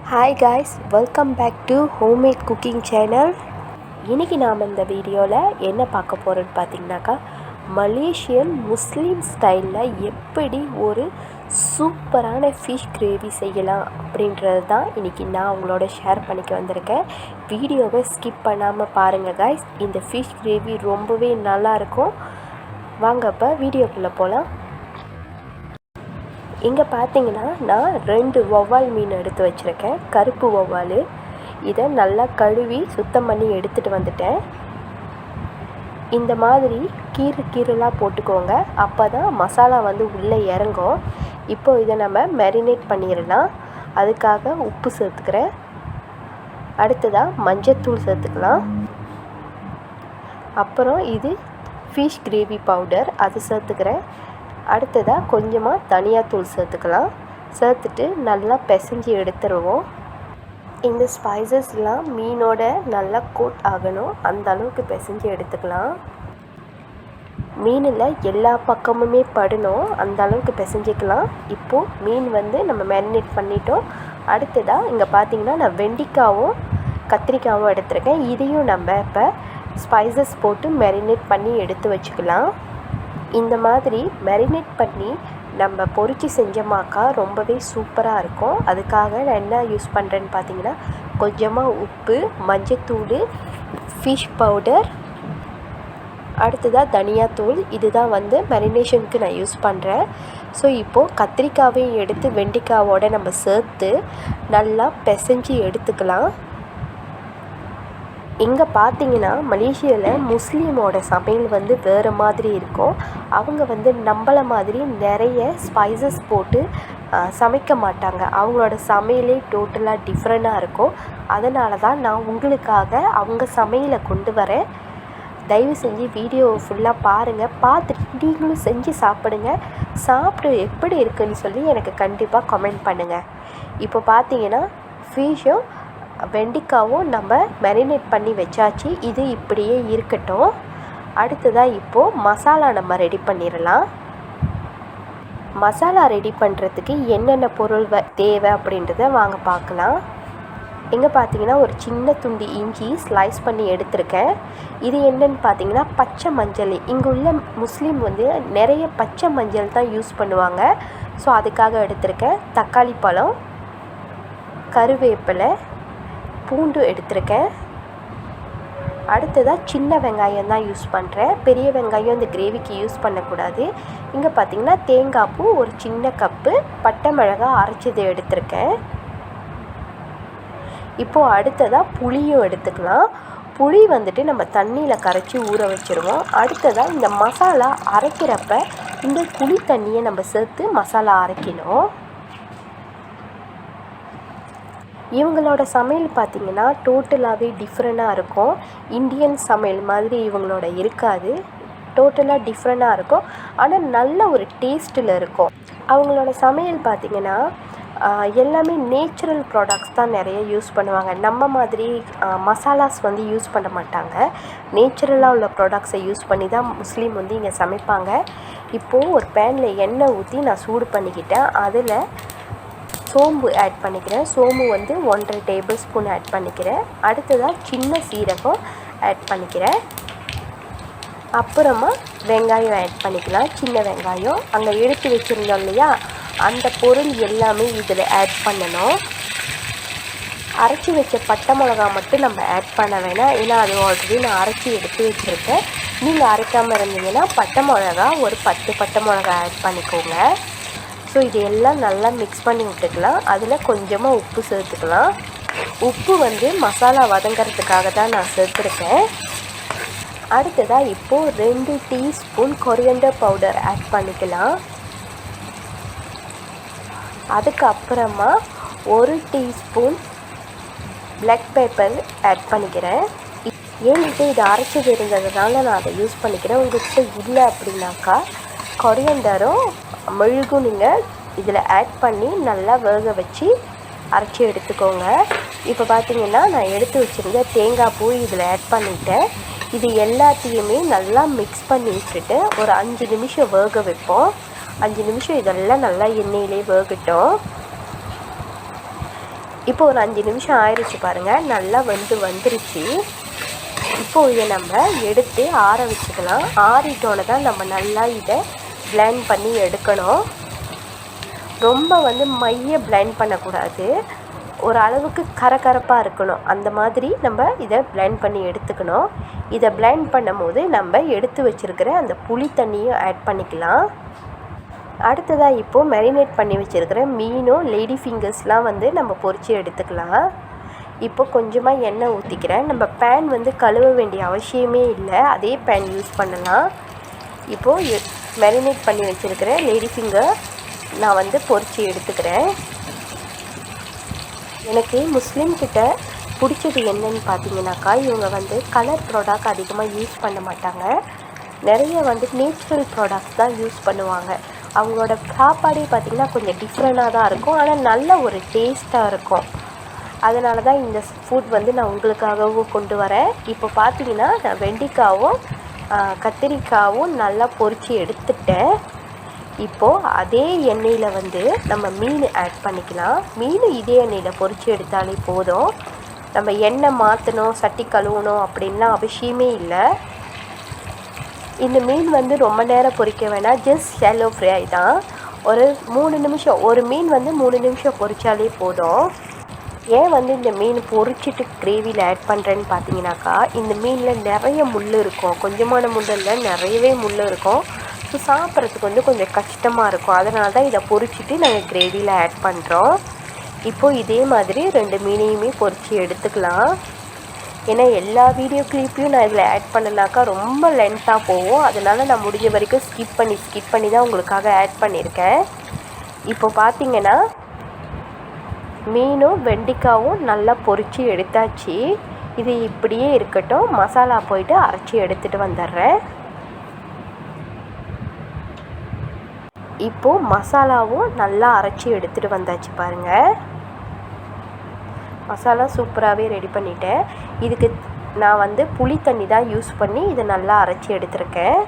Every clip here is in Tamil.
Hi guys, welcome back to homemade cooking channel. இன்றைக்கி நாம் இந்த வீடியோவில் என்ன பார்க்க போகிறோன்னு பார்த்தீங்கன்னாக்கா, மலேசியன் முஸ்லீம் ஸ்டைலில் எப்படி ஒரு சூப்பரான ஃபிஷ் கிரேவி செய்யலாம் அப்படின்றது தான் இன்றைக்கி நான் உங்களோட ஷேர் பண்ணிக்க வந்திருக்கேன். வீடியோவை ஸ்கிப் பண்ணாமல் பாருங்கள் காய்ஸ். இந்த ஃபிஷ் கிரேவி ரொம்பவே நல்லாயிருக்கும். வாங்க இப்போ வீடியோக்குள்ளே போகலாம். இங்கே பார்த்தீங்கன்னா நான் 2 வவ்வால் மீன் எடுத்து வச்சுருக்கேன். கருப்பு வவ்வால். இதை நல்லா கழுவி சுத்தம் பண்ணி எடுத்துகிட்டு வந்துட்டேன். இந்த மாதிரி கீரலாக போட்டுக்கோங்க, அப்போ தான் மசாலா உள்ளே இறங்கும். இப்போது இதை நம்ம மேரினேட் பண்ணிடலாம். அதுக்காக உப்பு சேர்த்துக்கிறேன். அடுத்ததாக மஞ்சத்தூள் சேர்த்துக்கலாம். அப்புறம் இது ஃபிஷ் கிரேவி பவுடர், அது சேர்த்துக்கிறேன். அடுத்ததாக கொஞ்சமாக தனியாத்தூள் சேர்த்துக்கலாம். சேர்த்துட்டு நல்லா பிசைஞ்சு எடுத்துருவோம். இந்த ஸ்பைசஸ்லாம் மீனோட நல்லா கோட் ஆகணும், அந்த அளவுக்கு பிசைஞ்சு எடுத்துக்கலாம். மீனில் எல்லா பக்கமுமே படணும், அந்த அளவுக்கு பிசைஞ்சிக்கலாம். இப்போது மீன் நம்ம மேரினேட் பண்ணிட்டோம். அடுத்ததாக இங்கே பார்த்தீங்கன்னா நான் வெண்டைக்காவும் கத்திரிக்காவும் எடுத்துருக்கேன். இதையும் நம்ம இப்போ ஸ்பைசஸ் போட்டு மேரினேட் பண்ணி எடுத்து வச்சுக்கலாம். இந்த மாதிரி மேரினேட் பண்ணி நம்ம பொரிச்சு செஞ்சோமாக்கா ரொம்பவே சூப்பராக இருக்கும். அதுக்காக நான் என்ன யூஸ் பண்ணுறேன்னு பார்த்தீங்கன்னா, கொஞ்சமாக உப்பு, மஞ்சத்தூள், ஃபிஷ் பவுடர், அடுத்ததாக தனியாத்தூள். இதுதான் மேரினேஷனுக்கு நான் யூஸ் பண்ணுறேன். ஸோ இப்போது கத்திரிக்காவையும் எடுத்து வெண்டைக்காவோட நம்ம சேர்த்து நல்லா பிசைஞ்சு எடுத்துக்கலாம். இங்கே பார்த்தீங்கன்னா மலேசியாவில் முஸ்லீமோட சமையல் வேறு மாதிரி இருக்கும். அவங்க நம்மளை மாதிரி நிறைய ஸ்பைசஸ் போட்டு சமைக்க மாட்டாங்க. அவங்களோட சமையலே டோட்டலாக டிஃப்ரெண்ட்டாக இருக்கும். அதனால தான் நான் உங்களுக்காக அவங்க சமையலை கொண்டு வரேன். தயவு செஞ்சு வீடியோவை ஃபுல்லாக பாருங்கள். பார்த்துட்டு நீங்களும் செஞ்சு சாப்பிடுங்க. சாப்பிட்டு எப்படி இருக்குன்னு சொல்லி எனக்கு கண்டிப்பாக கமெண்ட் பண்ணுங்கள். இப்போ பார்த்தீங்கன்னா ஃபிஷ்ஷும் வெண்டைக்காவும் நம்ம மேரினேட் பண்ணி வச்சாச்சு. இது இப்படியே இருக்கட்டும். அடுத்ததாக இப்போது மசாலா நம்ம ரெடி பண்ணிடலாம். மசாலா ரெடி பண்ணுறதுக்கு என்னென்ன பொருள் தேவை அப்படின்றத வாங்க பார்க்கலாம். இங்கே பார்த்தீங்கன்னா ஒரு சின்ன துண்டு இஞ்சி ஸ்லைஸ் பண்ணி எடுத்திருக்கேன். இது என்னன்னு பார்த்தீங்கன்னா பச்சை மஞ்சள். இங்கே உள்ள முஸ்லீம் நிறைய பச்சை மஞ்சள் தான் யூஸ் பண்ணுவாங்க. ஸோ அதுக்காக எடுத்திருக்கேன். தக்காளி பழம், கருவேப்பிலை, பூண்டு எடுத்திருக்கேன். அடுத்ததாக சின்ன வெங்காயம் தான் யூஸ் பண்ணுறேன். பெரிய வெங்காயம் இந்த கிரேவிக்கு யூஸ் பண்ணக்கூடாது. இங்கே பார்த்திங்கன்னா தேங்காய் பூ ஒரு சின்ன கப்பு, பட்டை மிளகாய் அரைச்சது எடுத்திருக்கேன். இப்போது அடுத்ததாக புளியும் எடுத்துக்கலாம். புளி நம்ம தண்ணியில் கரைச்சி ஊற வச்சுருவோம். அடுத்ததாக இந்த மசாலா அரைக்கிறப்ப இந்த புளி தண்ணியை நம்ம சேர்த்து மசாலா அரைக்கணும். இவங்களோட சமையல் பார்த்திங்கன்னா டோட்டலாகவே டிஃப்ரெண்ட்டாக இருக்கும். இந்தியன் சமையல் மாதிரி இவங்களோட இருக்காது. டோட்டலாக டிஃப்ரெண்ட்டாக இருக்கும். ஆனால் நல்ல ஒரு டேஸ்ட்டில் இருக்கும். அவங்களோட சமையல் பார்த்திங்கன்னா எல்லாமே நேச்சுரல் ப்ராடக்ட்ஸ் தான் நிறைய யூஸ் பண்ணுவாங்க. நம்ம மாதிரி மசாலாஸ் யூஸ் பண்ண மாட்டாங்க. நேச்சுரலாக உள்ள ப்ராடக்ட்ஸை யூஸ் பண்ணி தான் முஸ்லீம் இங்கே சமைப்பாங்க. இப்போது ஒரு பேனில் எண்ணெய் ஊற்றி நான் சூடு பண்ணிக்கிட்டேன். அதில் சோம்பு ஆட் பண்ணிக்கிறேன். சோம்பு 1.5 டேபிள் ஸ்பூன் ஆட் பண்ணிக்கிறேன். அடுத்ததாக சின்ன சீரகம் ஆட் பண்ணிக்கிறேன். அப்புறமா வெங்காயம் ஆட் பண்ணிக்கலாம். சின்ன வெங்காயம் அங்கே எடுத்து வச்சுருந்தோம் இல்லையா, அந்த பொருள் எல்லாமே இதில் ஆட் பண்ணணும். அரைச்சி வச்ச பட்டை மிளகா மட்டும் நம்ம ஆட் பண்ண வேணாம், ஏன்னா அது ஆல்ரெடி நான் அரைச்சி எடுத்து வச்சுருக்கேன். நீங்கள் அரைக்காமல் இருந்தீங்கன்னா பட்டை மிளகா ஒரு 10 பட்டை மிளகா ஆட் பண்ணிக்கோங்க. ஸோ இது எல்லாம் நல்லா மிக்ஸ் பண்ணி விட்டுக்கலாம். அதில் கொஞ்சமாக உப்பு சேர்த்துக்கலாம். உப்பு மசாலா வதங்கிறதுக்காக தான் நான் சேர்த்துருக்கேன். அடுத்ததாக இப்போது 2 டீஸ்பூன் கொரியண்டர் பவுடர் ஆட் பண்ணிக்கலாம். அதுக்கப்புறமா 1 டீஸ்பூன் பிளாக் பெப்பர் ஆட் பண்ணிக்கிறேன். ஏன்கிட்ட இது அரைச்சது இருந்ததுனால நான் அதை யூஸ் பண்ணிக்கிறேன். உங்கள்கிட்ட இல்லை அப்படின்னாக்கா கொரியண்டரும் மெழுகும் நீங்கள் இதில் ஆட் பண்ணி நல்லா வேக வச்சு அரைச்சி எடுத்துக்கோங்க. இப்போ பார்த்திங்கன்னா நான் எடுத்து வச்சுருந்த தேங்காய் பூ இதில் ஆட் பண்ணிவிட்டேன். இது எல்லாத்தையுமே நல்லா மிக்ஸ் பண்ணி விட்டுட்டு ஒரு 5 நிமிஷம் வேக வைப்போம். 5 நிமிஷம் இதெல்லாம் நல்லா எண்ணெயிலே வேகட்டும். இப்போ ஒரு 5 நிமிஷம் ஆயிடுச்சு பாருங்கள், நல்லா வந்துருச்சு. இப்போது இதை நம்ம எடுத்து ஆற வச்சுக்கலாம். ஆறிட்டோன்னு தான் நம்ம நல்லா இதை பிளெண்ட் பண்ணி எடுக்கணும். ரொம்ப மைய பிளெண்ட் பண்ணக்கூடாது, ஒரு அளவுக்கு கரகரப்பாக இருக்கணும். அந்த மாதிரி நம்ம இதை பிளெண்ட் பண்ணி எடுத்துக்கணும். இதை பிளெண்ட் பண்ணும் போது நம்ம எடுத்து வச்சுருக்கிற அந்த புளி தண்ணியும் ஆட் பண்ணிக்கலாம். அடுத்ததாக இப்போது மேரினேட் பண்ணி வச்சுருக்கிற மீனும் லேடி ஃபிங்கர்ஸ்லாம் நம்ம பொரித்து எடுத்துக்கலாம். இப்போ கொஞ்சமாக எண்ணெய் ஊற்றிக்கிறேன். நம்ம பேன் கழுவ வேண்டிய அவசியமே இல்லை, அதே பேன் யூஸ் பண்ணலாம். இப்போது மேரினேட் பண்ணி வச்சுருக்கிற லேடி ஃபிங்கர் நான் பொரித்து எடுத்துக்கிறேன். எனக்கு முஸ்லீம்கிட்ட பிடிச்சது என்னன்னு பார்த்தீங்கன்னாக்கா, இவங்க கலர் ப்ராடக்ட் அதிகமாக யூஸ் பண்ண மாட்டாங்க. நிறைய நேச்சுரல் ப்ராடக்ட்ஸ் தான் யூஸ் பண்ணுவாங்க. அவங்களோட சாப்பாடே பார்த்திங்கன்னா கொஞ்சம் டிஃப்ரெண்ட்டாக தான் இருக்கும், ஆனால் நல்ல ஒரு டேஸ்ட்டாக இருக்கும். அதனால தான் இந்த ஃபுட் நான் உங்களுக்காகவும் கொண்டு வரேன். இப்போ பார்த்திங்கன்னா நான் வெண்டைக்காவும் கத்திரிக்காவும் நல்லா பொரித்து எடுத்துட்டேன். இப்போது அதே எண்ணெயில் நம்ம மீன் ஆட் பண்ணிக்கலாம். மீன் இதே எண்ணெயில் பொரித்து எடுத்தாலே போதும். நம்ம எண்ணெய் மாற்றணும், சட்டி கழுவணும் அப்படின்லாம் அவசியமே இல்லை. இந்த மீன் ரொம்ப நேரம் பொரிக்க வேணாம், ஜஸ்ட் ஷாலோ ஃப்ரை தான். ஒரு 3 நிமிஷம், ஒரு மீன் 3 நிமிஷம் பொரித்தாலே போதும். ஏன் இந்த மீன் பொரிச்சிட்டு கிரேவியில் ஆட் பண்ணுறேன்னு பார்த்தீங்கன்னாக்கா, இந்த மீனில் நிறைய முள் இருக்கும், கொஞ்சமான முள் இல்லை, நிறையவே முள் இருக்கும். ஸோ சாப்பிட்றதுக்கு கொஞ்சம் கஷ்டமாக இருக்கும். அதனால தான் இதை பொரிச்சிட்டு நாங்கள் கிரேவியில் ஆட் பண்ணுறோம். இப்போது இதே மாதிரி 2 மீனையுமே பொரித்து எடுத்துக்கலாம். ஏன்னா எல்லா வீடியோ கிளிப்பையும் நான் இதில் ஆட் பண்ணனாக்கா ரொம்ப லென்த்தாக போகும். அதனால் நான் முடிஞ்ச வரைக்கும் ஸ்கிப் பண்ணி தான் உங்களுக்காக ஆட் பண்ணியிருக்கேன். இப்போ பார்த்திங்கன்னா மீனும் வெண்டைக்காவும் நல்லா பொரித்து எடுத்தாச்சு. இது இப்படியே இருக்கட்டும், மசாலா போயிட்டு அரைச்சி எடுத்துகிட்டு வந்துடுறேன். இப்போது மசாலாவும் நல்லா அரைச்சி எடுத்துகிட்டு வந்தாச்சு பாருங்கள். மசாலா சூப்பராகவே ரெடி பண்ணிட்டேன். இதுக்கு நான் புளி தண்ணி தான் யூஸ் பண்ணி இதை நல்லா அரைச்சி எடுத்துருக்கேன்.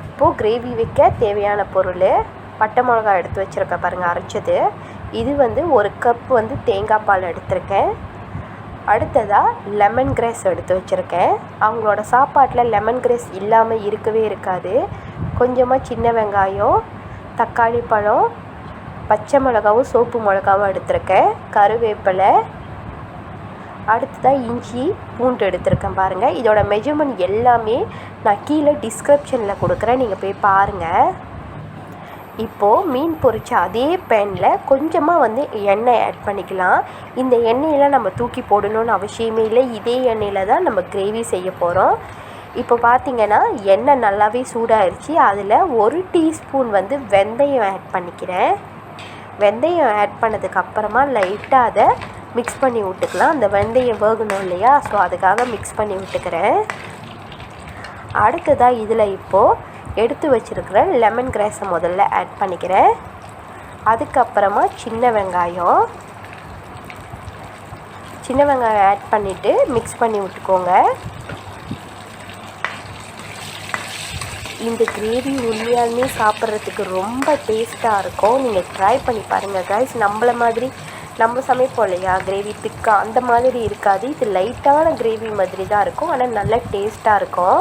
இப்போது கிரேவி வைக்க தேவையான பொருள், பட்டை மிளகாய் எடுத்து வச்சுருக்கேன் பாருங்கள் அரைச்சது. இது 1 கப் தேங்காய் பால் எடுத்திருக்கேன். அடுத்ததாக லெமன் கிராஸ் எடுத்து வச்சுருக்கேன். அவங்களோட சாப்பாட்டில் லெமன் கிராஸ் இல்லாமல் இருக்கவே இருக்காது. கொஞ்சமாக சின்ன வெங்காயம், தக்காளி பழம், பச்சை மிளகாவும் சோப்பு மிளகாவும் எடுத்திருக்கேன், கருவேப்பிலை, அடுத்ததாக இஞ்சி பூண்டு எடுத்திருக்கேன் பாருங்கள். இதோட மெஜர்மெண்ட் எல்லாமே நான் கீழே டிஸ்கிரிப்ஷனில் கொடுக்குறேன், நீங்கள் போய் பாருங்கள். இப்போது மீன் பொரிச்ச அதே பேனில் கொஞ்சமாக எண்ணெய் ஆட் பண்ணிக்கலாம். இந்த எண்ணெயெல்லாம் நம்ம தூக்கி போடணும்னு அவசியமே இல்லை, இதே எண்ணெயில் தான் நம்ம கிரேவி செய்ய போகிறோம். இப்போ பார்த்திங்கன்னா எண்ணெய் நல்லாவே சூடாகிடுச்சு. அதில் 1 டீஸ்பூன் வெந்தயம் ஆட் பண்ணிக்கிறேன். வெந்தயம் ஆட் பண்ணதுக்கப்புறமா லைட்டாக அதை மிக்ஸ் பண்ணி விட்டுக்கலாம். அந்த வெந்தயம் வேகணும் இல்லையா, ஸோ அதுக்காக மிக்ஸ் பண்ணி விட்டுக்கிறேன். அடுத்ததாக இதில் இப்போது எடுத்து வச்சுருக்கிற லெமன் கிராஸை முதல்ல ஆட் பண்ணிக்கிறேன். அதுக்கப்புறமா சின்ன வெங்காயம் ஆட் பண்ணிவிட்டு மிக்ஸ் பண்ணி விட்டுக்கோங்க. இந்த கிரேவி உண்மையாலுமே சாப்பிட்றதுக்கு ரொம்ப டேஸ்ட்டாக இருக்கும். நீங்கள் ட்ரை பண்ணி பாருங்கள் கைஸ். நம்மள மாதிரி நம்ம சமைப்போம் இல்லையா கிரேவி திக்கா, அந்த மாதிரி இருக்காது. இது லைட்டான கிரேவி மாதிரி தான் இருக்கும், ஆனால் நல்லா டேஸ்ட்டாக இருக்கும்.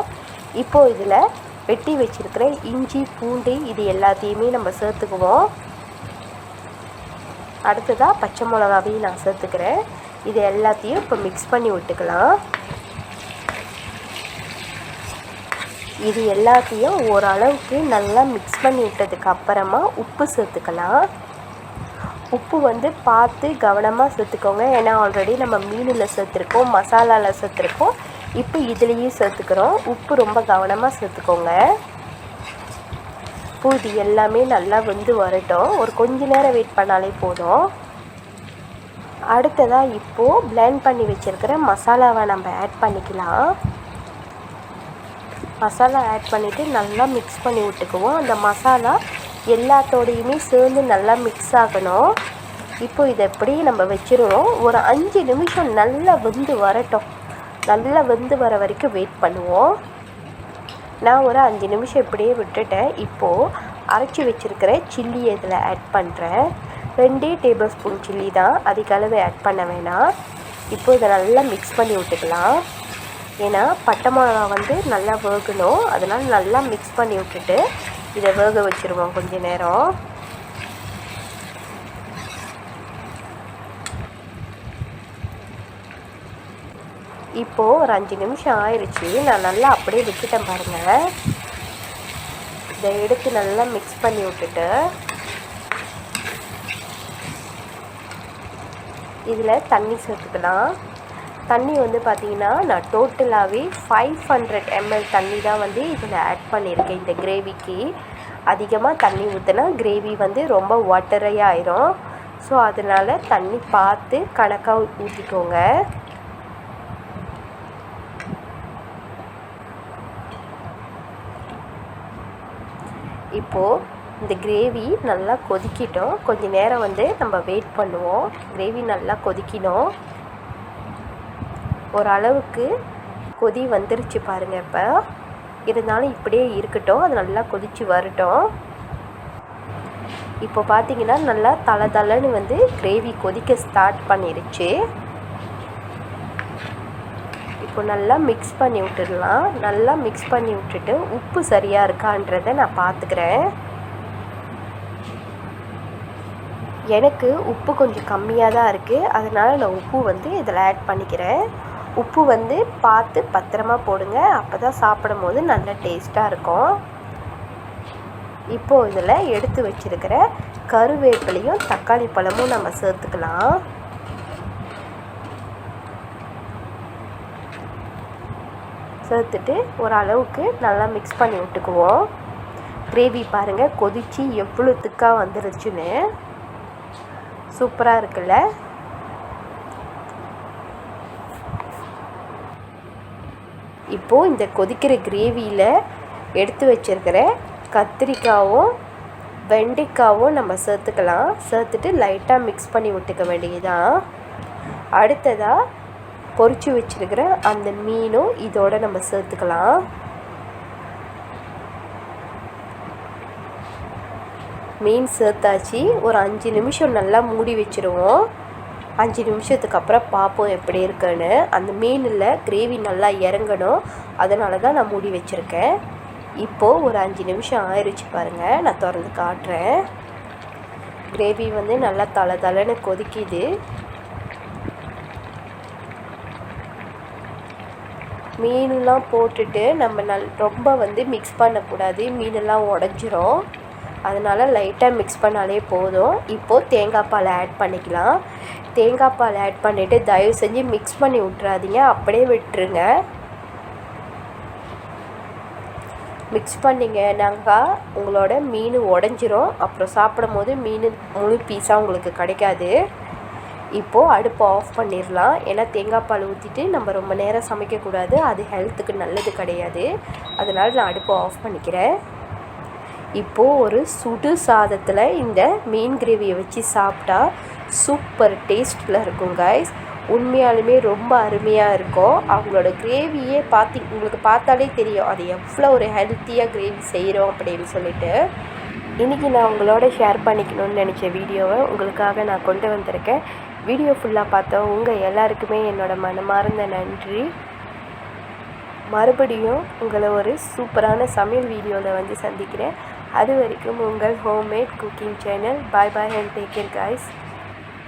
இப்போது இதில் வெட்டி வச்சுருக்கிற இஞ்சி பூண்டு இது எல்லாத்தையுமே நம்ம சேர்த்துக்குவோம். அடுத்ததாக பச்சை மிளகாவையும் நான் சேர்த்துக்கிறேன். இது எல்லாத்தையும் இப்போ மிக்ஸ் பண்ணி விட்டுக்கலாம். இது எல்லாத்தையும் ஓரளவுக்கு நல்லா மிக்ஸ் பண்ணி விட்டதுக்கு அப்புறமா உப்பு சேர்த்துக்கலாம். உப்பு பார்த்து கவனமாக சேர்த்துக்கோங்க, ஏன்னா ஆல்ரெடி நம்ம மீனில் சேர்த்துருக்கோம், மசாலாவில் சேர்த்துருக்கோம், இப்போ இதுலேயும் சேர்த்துக்கிறோம். உப்பு ரொம்ப கவனமாக சேர்த்துக்கோங்க. இப்போ இது எல்லாமே நல்லா வரட்டும். ஒரு கொஞ்ச நேரம் வெயிட் பண்ணாலே போதும். அடுத்ததாக இப்போது பிளெண்ட் பண்ணி வச்சுருக்கிற மசாலாவை நம்ம ஆட் பண்ணிக்கலாம். மசாலா ஆட் பண்ணிவிட்டு நல்லா மிக்ஸ் பண்ணி விட்டுக்குவோம். அந்த மசாலா எல்லாத்தோடையுமே சேர்ந்து நல்லா மிக்ஸ் ஆகணும். இப்போ இதை எப்படி நம்ம வச்சிருவோம், ஒரு 5 நிமிஷம் நல்லா வரட்டும். நல்லா வர வரைக்கும் வெயிட் பண்ணுவோம். நான் ஒரு 5 நிமிஷம் இப்படியே விட்டுட்டேன். இப்போது அரைச்சி வச்சுருக்கிற சில்லி இதில் ஆட் பண்ணுறேன். 2 டேபிள் ஸ்பூன் சில்லி தான், அதிகளவு ஆட் பண்ண வேணாம். இப்போ இதை நல்லா மிக்ஸ் பண்ணி விட்டுக்கலாம். ஏன்னா பட்டை மிளகா வந்து நல்லா வேகணும், அதனால் நல்லா மிக்ஸ் பண்ணி விட்டுட்டு இதை வேக வச்சுருவோம் கொஞ்ச நேரம். இப்போது ஒரு 5 நிமிஷம் ஆயிடுச்சு. நான் நல்லா அப்படியே விட்டுட்டேன் பாருங்கள். இதை எடுத்து நல்லா மிக்ஸ் பண்ணி விட்டுட்டு இதில் தண்ணி சேர்த்துக்கலாம். தண்ணி வந்து பார்த்திங்கன்னா நான் டோட்டலாகவே 500 ml தண்ணி தான் வந்து இதில் ஆட் பண்ணியிருக்கேன். இந்த கிரேவிக்கு அதிகமாக தண்ணி ஊற்றினா கிரேவி வந்து ரொம்ப வாட்டரையாக ஆயிரும். ஸோ அதனால் தண்ணி பார்த்து கணக்காக ஊற்றிக்கோங்க. இப்போது இந்த கிரேவி நல்லா கொதிக்கிட்டோம். கொஞ்சம் நேரம் வந்து நம்ம வெயிட் பண்ணுவோம். கிரேவி நல்லா கொதிக்கணும். ஓரளவுக்கு கொதி வந்துருச்சு பாருங்கள். இப்போ இருந்தாலும் இப்படியே இருக்கட்டும், அது நல்லா கொதித்து வரட்டும். இப்போ பார்த்திங்கன்னா நல்லா தளன்னு வந்து கிரேவி கொதிக்க ஸ்டார்ட் பண்ணிடுச்சு. இப்போ நல்லா மிக்ஸ் பண்ணி விட்டுடலாம். நல்லா மிக்ஸ் பண்ணி விட்டுட்டு உப்பு சரியாக இருக்கான்றதை நான் பார்த்துக்கிறேன். எனக்கு உப்பு கொஞ்சம் கம்மியாக தான் இருக்குது, அதனால் நான் உப்பு வந்து இதில் ஆட் பண்ணிக்கிறேன். உப்பு வந்து பார்த்து பத்திரமா போடுங்க, அப்போ தான் சாப்பிடும் போது நல்ல டேஸ்ட்டாக இருக்கும். இப்போது இதில் எடுத்து வச்சுருக்கிற கருவேப்பிலையும் தக்காளி பழமும் நம்ம சேர்த்துக்கலாம். சேர்த்துட்டு ஓரளவுக்கு நல்லா மிக்ஸ் பண்ணி விட்டுக்குவோம். கிரேவி பாருங்கள் கொதித்து எவ்வளோ திக்காக வந்துருச்சுன்னு. சூப்பராக இருக்குல்ல? இப்போது இந்த கொதிக்கிற கிரேவியில் எடுத்து வச்சுருக்கிற கத்திரிக்காவும் வெண்டைக்காவும் நம்ம சேர்த்துக்கலாம். சேர்த்துட்டு லைட்டாக மிக்ஸ் பண்ணி விட்டுக்க வேண்டியதுதான். அடுத்ததாக பொரிச்சு வச்சுருக்கிற அந்த மீனும் இதோடு நம்ம சேர்த்துக்கலாம். மீன் சேர்த்தாச்சு. ஒரு 5 நிமிஷம் நல்லா மூடி வச்சுருவோம். 5 நிமிஷத்துக்கு அப்புறம் பார்ப்போம் எப்படி இருக்குன்னு. அந்த மீனில் கிரேவி நல்லா இறங்கணும், அதனால தான் நான் மூடி வச்சுருக்கேன். இப்போது ஒரு 5 நிமிஷம் ஆயிடுச்சு பாருங்கள். நான் திறந்து காட்டுறேன். கிரேவி வந்து நல்லா தளன்னு கொதிக்குது. மீனெலாம் போட்டுட்டு நம்ம ரொம்ப வந்து மிக்ஸ் பண்ணக்கூடாது, மீனெல்லாம் உடஞ்சிரும். அதனால் லைட்டாக மிக்ஸ் பண்ணாலே போதும். இப்போது தேங்காய் பால் ஆட் பண்ணிக்கலாம். தேங்காய் பால் ஆட் பண்ணிவிட்டு தயவு செஞ்சு மிக்ஸ் பண்ணி விட்றாதீங்க, அப்படியே விட்டுருங்க. மிக்ஸ் பண்ணிங்கன்னாக்கா உங்களோட மீன் உடஞ்சிரும். அப்புறம் சாப்பிடும் போது மீன் முழு பீஸாக உங்களுக்கு கிடைக்காது. இப்போது அடுப்பை ஆஃப் பண்ணிடலாம். ஏன்னா தேங்காய் பால் ஊற்றிட்டு நம்ம ரொம்ப நேரம் சமைக்கக்கூடாது, அது ஹெல்த்துக்கு நல்லது கிடையாது. அதனால் நான் அடுப்பை ஆஃப் பண்ணிக்கிறேன். இப்போது ஒரு சுடு சாதத்தில் இந்த மீன் கிரேவியை வச்சு சாப்பிட்டா சூப்பர் டேஸ்ட்டில் இருக்கும் கைஸ். உண்மையாலுமே ரொம்ப அருமையாக இருக்கும். அவங்களோட கிரேவியே உங்களுக்கு பார்த்தாலே தெரியும் அது எவ்வளோ ஒரு ஹெல்த்தியாக கிரேவி செய்கிறோம் அப்படின்னு சொல்லிட்டு. இன்றைக்கி நான் உங்களோட ஷேர் பண்ணிக்கணும்னு நினச்ச வீடியோவை உங்களுக்காக நான் கொண்டு வந்திருக்கேன். வீடியோ ஃபுல்லாக பார்த்தோம் உங்கள் எல்லாருக்குமே என்னோடய மனமார்ந்த நன்றி. மறுபடியும் உங்களை ஒரு சூப்பரான சமையல் வீடியோவில் வந்து சந்திக்கிறேன். அது வரைக்கும் உங்கள் homemade cooking channel. Bye bye and take care guys.